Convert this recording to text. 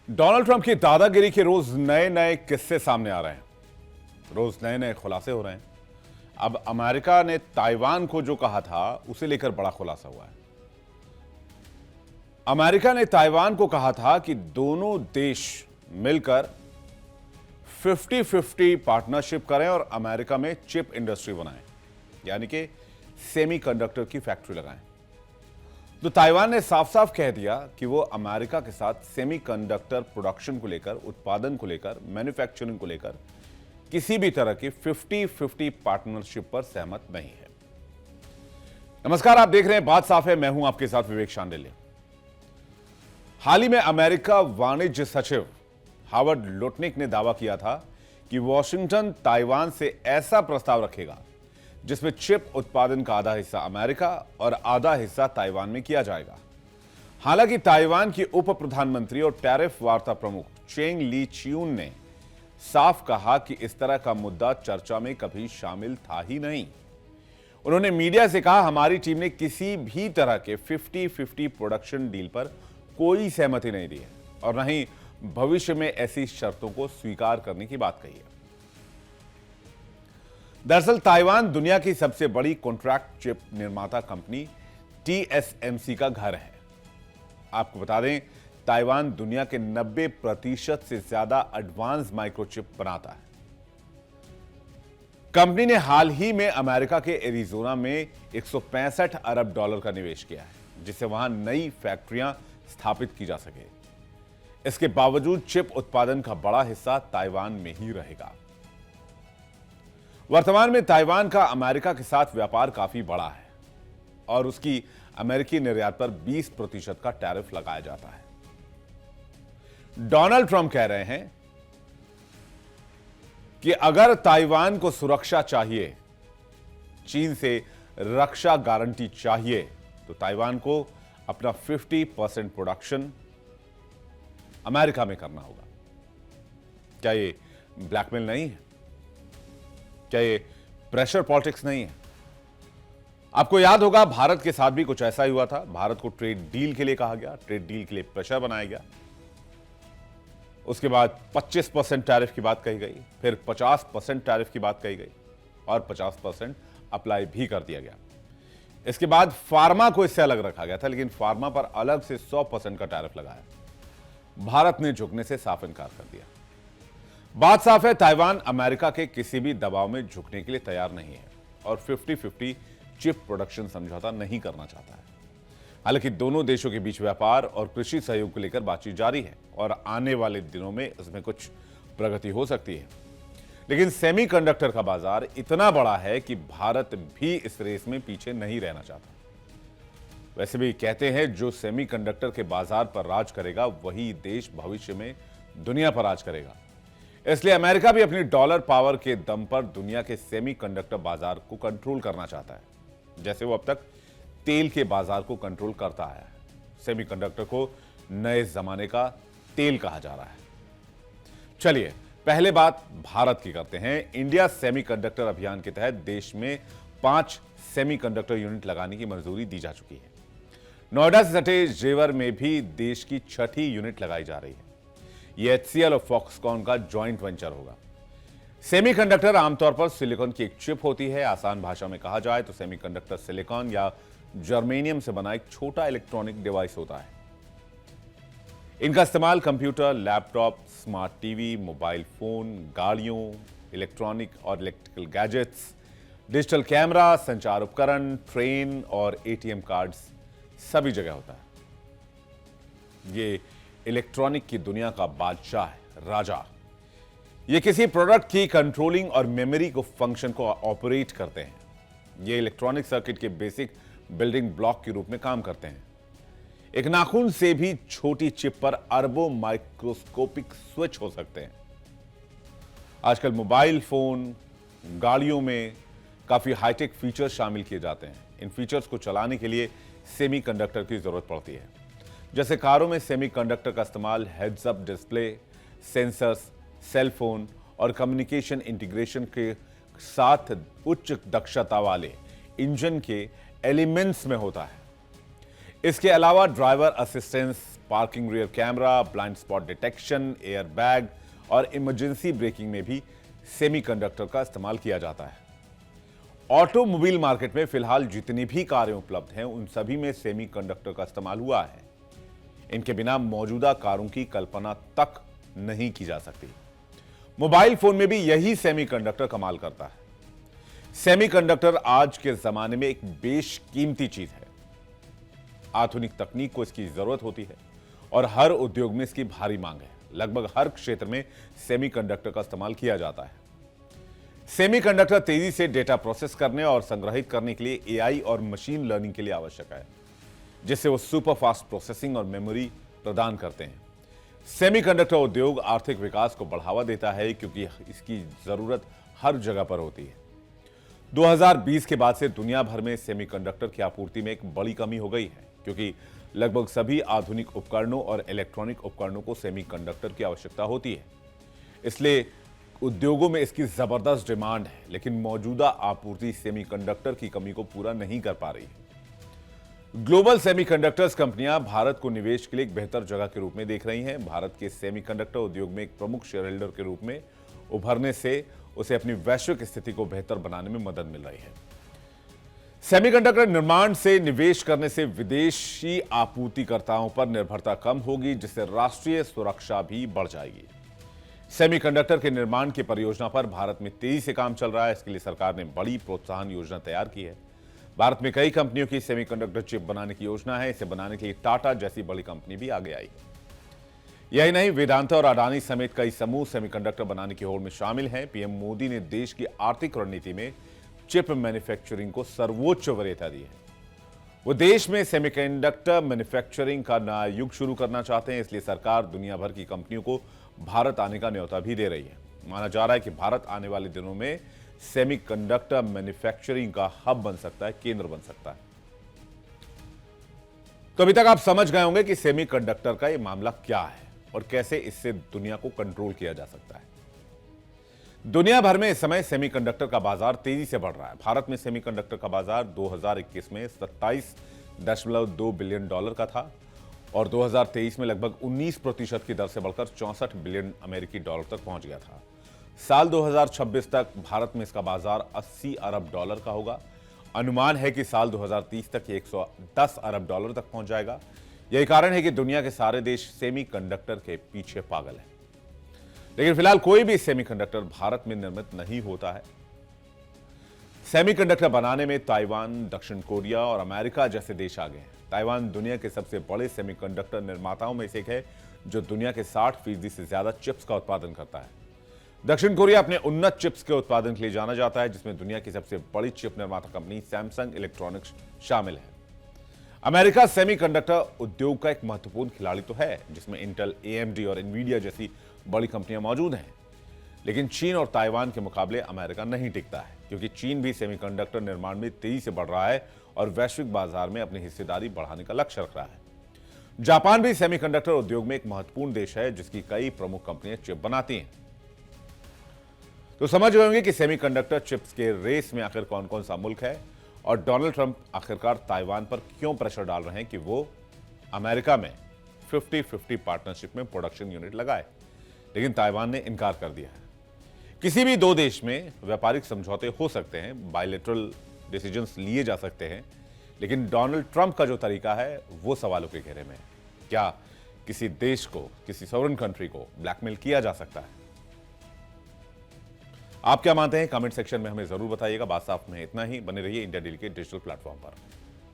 Donald Trump की दादागिरी के रोज नए नए किस्से सामने आ रहे हैं। रोज नए नए खुलासे हो रहे हैं। अब अमेरिका ने ताइवान को जो कहा था उसे लेकर बड़ा खुलासा हुआ है। अमेरिका ने ताइवान को कहा था कि दोनों देश मिलकर 50-50 पार्टनरशिप करें और अमेरिका में चिप इंडस्ट्री बनाएं, यानी कि सेमीकंडक्टर की फैक्ट्री लगाएं। तो ताइवान ने साफ साफ कह दिया कि वो अमेरिका के साथ सेमीकंडक्टर प्रोडक्शन को लेकर, उत्पादन को लेकर, मैन्युफैक्चरिंग को लेकर किसी भी तरह की 50-50 पार्टनरशिप पर सहमत नहीं है। नमस्कार, आप देख रहे हैं बात साफ है। मैं हूं आपके साथ विवेक शांडिल्य। हाल ही में अमेरिका वाणिज्य सचिव हावर्ड लुटनिक ने दावा किया था कि वॉशिंगटन ताइवान से ऐसा प्रस्ताव रखेगा जिसमें चिप उत्पादन का आधा हिस्सा अमेरिका और आधा हिस्सा ताइवान में किया जाएगा। हालांकि ताइवान की उप प्रधानमंत्री और टैरिफ वार्ता प्रमुख चेंग ली चियून ने साफ कहा कि इस तरह का मुद्दा चर्चा में कभी शामिल था ही नहीं। उन्होंने मीडिया से कहा, हमारी टीम ने किसी भी तरह के 50-50 प्रोडक्शन डील पर कोई सहमति नहीं दी है और न ही भविष्य में ऐसी शर्तों को स्वीकार करने की बात कही है। दरअसल ताइवान दुनिया की सबसे बड़ी कॉन्ट्रैक्ट चिप निर्माता कंपनी TSMC का घर है। आपको बता दें, ताइवान दुनिया के 90% से ज्यादा एडवांस माइक्रोचिप बनाता है। कंपनी ने हाल ही में अमेरिका के एरिजोना में $165 अरब का निवेश किया है, जिससे वहां नई फैक्ट्रियां स्थापित की जा सके। इसके बावजूद चिप उत्पादन का बड़ा हिस्सा ताइवान में ही रहेगा। वर्तमान में ताइवान का अमेरिका के साथ व्यापार काफी बड़ा है और उसकी अमेरिकी निर्यात पर 20% का टैरिफ लगाया जाता है। डोनाल्ड ट्रंप कह रहे हैं कि अगर ताइवान को सुरक्षा चाहिए, चीन से रक्षा गारंटी चाहिए, तो ताइवान को अपना 50% प्रोडक्शन अमेरिका में करना होगा। क्या ये ब्लैकमेल नहीं है? क्या ये प्रेशर पॉलिटिक्स नहीं है? आपको याद होगा, भारत के साथ भी कुछ ऐसा ही हुआ था। भारत को ट्रेड डील के लिए कहा गया, ट्रेड डील के लिए प्रेशर बनाया गया। उसके बाद 25% टैरिफ की बात कही गई, फिर 50% टैरिफ की बात कही गई और 50% अप्लाई भी कर दिया गया। इसके बाद फार्मा को इससे अलग रखा गया था, लेकिन फार्मा पर अलग से 100% का टैरिफ लगाया। भारत ने झुकने से साफ इनकार कर दिया। बात साफ है, ताइवान अमेरिका के किसी भी दबाव में झुकने के लिए तैयार नहीं है और 50-50 चिप प्रोडक्शन समझौता नहीं करना चाहता है। हालांकि दोनों देशों के बीच व्यापार और कृषि सहयोग को लेकर बातचीत जारी है और आने वाले दिनों में इसमें कुछ प्रगति हो सकती है। लेकिन सेमीकंडक्टर का बाजार इतना बड़ा है कि भारत भी इस रेस में पीछे नहीं रहना चाहता। वैसे भी कहते हैं, जो सेमीकंडक्टर के बाजार पर राज करेगा वही देश भविष्य में दुनिया पर राज करेगा। इसलिए अमेरिका भी अपनी डॉलर पावर के दम पर दुनिया के सेमीकंडक्टर बाजार को कंट्रोल करना चाहता है, जैसे वो अब तक तेल के बाजार को कंट्रोल करता आया है। सेमीकंडक्टर को नए जमाने का तेल कहा जा रहा है। चलिए पहले बात भारत की करते हैं। इंडिया सेमीकंडक्टर अभियान के तहत देश में 5 सेमीकंडक्टर यूनिट लगाने की मंजूरी दी जा चुकी है। नोएडा से सटे जेवर में भी देश की 6ठी यूनिट लगाई जा रही है। यह HCL और फॉक्सकॉन का जॉइंट वेंचर होगा। सेमीकंडक्टर आमतौर पर सिलिकॉन की एक चिप होती है। आसान भाषा में कहा जाए तो सेमीकंडक्टर सिलिकॉन या जर्मेनियम से बना एक छोटा इलेक्ट्रॉनिक डिवाइस होता है। इनका इस्तेमाल computer, laptop, smart TV, mobile phone, गाड़ियों, इलेक्ट्रॉनिक और इलेक्ट्रिकल गैजेट्स, डिजिटल कैमरा, संचार उपकरण, ट्रेन और ATM कार्ड्स सभी जगह होता है। ये इलेक्ट्रॉनिक की दुनिया का बादशाह है, राजा। ये किसी प्रोडक्ट की कंट्रोलिंग और मेमोरी को फंक्शन को ऑपरेट करते हैं। ये इलेक्ट्रॉनिक सर्किट के बेसिक बिल्डिंग ब्लॉक के रूप में काम करते हैं। एक नाखून से भी छोटी चिप पर अरबों माइक्रोस्कोपिक स्विच हो सकते हैं। आजकल मोबाइल फोन, गाड़ियों में काफी हाईटेक फीचर्स शामिल किए जाते हैं। इन फीचर्स को चलाने के लिए सेमीकंडक्टर की जरूरत पड़ती है। जैसे कारों में सेमीकंडक्टर का इस्तेमाल heads up display, sensors, cell phone और कम्युनिकेशन इंटीग्रेशन के साथ उच्च दक्षता वाले इंजन के एलिमेंट्स में होता है। इसके अलावा driver assistance, parking rear camera, blind spot detection, air bag और इमरजेंसी ब्रेकिंग में भी सेमीकंडक्टर का इस्तेमाल किया जाता है। ऑटोमोबाइल मार्केट में फिलहाल जितनी भी कारें उपलब्ध हैं उन सभी में सेमीकंडक्टर का इस्तेमाल हुआ है। इनके बिना मौजूदा कारों की कल्पना तक नहीं की जा सकती। मोबाइल फोन में भी यही सेमीकंडक्टर कमाल करता है। सेमीकंडक्टर आज के जमाने में एक बेशकीमती चीज है। आधुनिक तकनीक को इसकी जरूरत होती है और हर उद्योग में इसकी भारी मांग है। लगभग हर क्षेत्र में सेमीकंडक्टर का इस्तेमाल किया जाता है। सेमीकंडक्टर तेजी से डेटा प्रोसेस करने और संग्रहित करने के लिए एआई और मशीन लर्निंग के लिए आवश्यक है, जिससे वो सुपर फास्ट प्रोसेसिंग और मेमोरी प्रदान करते हैं। सेमीकंडक्टर उद्योग आर्थिक विकास को बढ़ावा देता है क्योंकि इसकी जरूरत हर जगह पर होती है। 2020 के बाद से दुनिया भर में सेमीकंडक्टर की आपूर्ति में एक बड़ी कमी हो गई है, क्योंकि लगभग सभी आधुनिक उपकरणों और इलेक्ट्रॉनिक उपकरणों को सेमीकंडक्टर की आवश्यकता होती है। इसलिए उद्योगों में इसकी जबरदस्त डिमांड है, लेकिन मौजूदा आपूर्ति सेमीकंडक्टर की कमी को पूरा नहीं कर पा रही है। ग्लोबल सेमीकंडक्टर्स कंपनियां भारत को निवेश के लिए एक बेहतर जगह के रूप में देख रही हैं। भारत के सेमीकंडक्टर उद्योग में एक प्रमुख शेयरहोल्डर के रूप में उभरने से उसे अपनी वैश्विक स्थिति को बेहतर बनाने में मदद मिल रही है। सेमीकंडक्टर निर्माण से निवेश करने से विदेशी आपूर्तिकर्ताओं पर निर्भरता कम होगी, जिससे राष्ट्रीय सुरक्षा भी बढ़ जाएगी। सेमीकंडक्टर के निर्माण की परियोजना पर भारत में तेजी से काम चल रहा है। इसके लिए सरकार ने बड़ी प्रोत्साहन योजना तैयार की है। भारत में कई कंपनियों की सेमीकंडक्टर चिप बनाने की योजना है। इसे बनाने के लिए टाटा जैसी बड़ी कंपनी भी आगे आई है। यही नहीं, वेदांता और अडानी समेत कई समूह सेमीकंडक्टर बनाने की होड़ में शामिल हैं। पीएम मोदी ने देश की आर्थिक रणनीति में चिप मैन्युफैक्चरिंग को सर्वोच्च वरीयता दी है। वो देश में सेमीकंडक्टर मैन्युफैक्चरिंग का नया युग शुरू करना चाहते हैं। इसलिए सरकार दुनिया भर की कंपनियों को भारत आने का न्योता भी दे रही है। माना जा रहा है कि भारत आने वाले दिनों में सेमीकंडक्टर मैन्युफैक्चरिंग का हब बन सकता है, केंद्र बन सकता है। तो अभी तक आप समझ गए होंगे कि सेमीकंडक्टर का यह मामला क्या है और कैसे इससे दुनिया को कंट्रोल किया जा सकता है। दुनिया भर में इस समय सेमीकंडक्टर का बाजार तेजी से बढ़ रहा है। भारत में सेमीकंडक्टर का बाजार 2021 में 27.2 बिलियन डॉलर का था और 2023 में लगभग 19% की दर से बढ़कर 64 बिलियन अमेरिकी डॉलर तक पहुंच गया था। साल 2026 तक भारत में इसका बाजार 80 अरब डॉलर का होगा। अनुमान है कि साल 2030 तक ये 110 अरब डॉलर तक पहुंच जाएगा। यही कारण है कि दुनिया के सारे देश सेमीकंडक्टर के पीछे पागल हैं। लेकिन फिलहाल कोई भी सेमीकंडक्टर भारत में निर्मित नहीं होता है। सेमीकंडक्टर बनाने में ताइवान, दक्षिण कोरिया और अमेरिका जैसे देश आगे हैं। ताइवान दुनिया के सबसे बड़े सेमीकंडक्टर निर्माताओं में से एक है, जो दुनिया के 60% से ज्यादा चिप्स का उत्पादन करता है। दक्षिण कोरिया अपने उन्नत चिप्स के उत्पादन के लिए जाना जाता है, जिसमें दुनिया की सबसे बड़ी चिप निर्माता कंपनी सैमसंग इलेक्ट्रॉनिक्स शामिल है। अमेरिका सेमीकंडक्टर उद्योग का एक महत्वपूर्ण खिलाड़ी तो है, जिसमें इंटेल, एएमडी और एनवीडिया जैसी बड़ी कंपनियां मौजूद हैं। लेकिन चीन और ताइवान के मुकाबले अमेरिका नहीं टिकता है, क्योंकि चीन भी सेमीकंडक्टर निर्माण में तेजी से बढ़ रहा है और वैश्विक बाजार में अपनी हिस्सेदारी बढ़ाने का लक्ष्य रख रहा है। जापान भी सेमीकंडक्टर उद्योग में एक महत्वपूर्ण देश है, जिसकी कई प्रमुख कंपनियां चिप बनाती हैं। तो समझ गए होंगे कि सेमीकंडक्टर चिप्स के रेस में आखिर कौन कौन सा मुल्क है और डोनाल्ड ट्रंप आखिरकार ताइवान पर क्यों प्रेशर डाल रहे हैं कि वो अमेरिका में 50-50 पार्टनरशिप में प्रोडक्शन यूनिट लगाए। लेकिन ताइवान ने इनकार कर दिया है। किसी भी दो देश में व्यापारिक समझौते हो सकते हैं, बायलैटरल डिसीजंस लिए जा सकते हैं, लेकिन डोनाल्ड ट्रंप का जो तरीका है वो सवालों के घेरे में है। क्या किसी देश को, किसी सॉवरेन कंट्री को ब्लैकमेल किया जा सकता है? आप क्या मानते हैं? कमेंट सेक्शन में हमें जरूर बताइएगा। बात साफ में इतना ही। बने रहिए इंडिया डेली के डिजिटल प्लेटफॉर्म पर।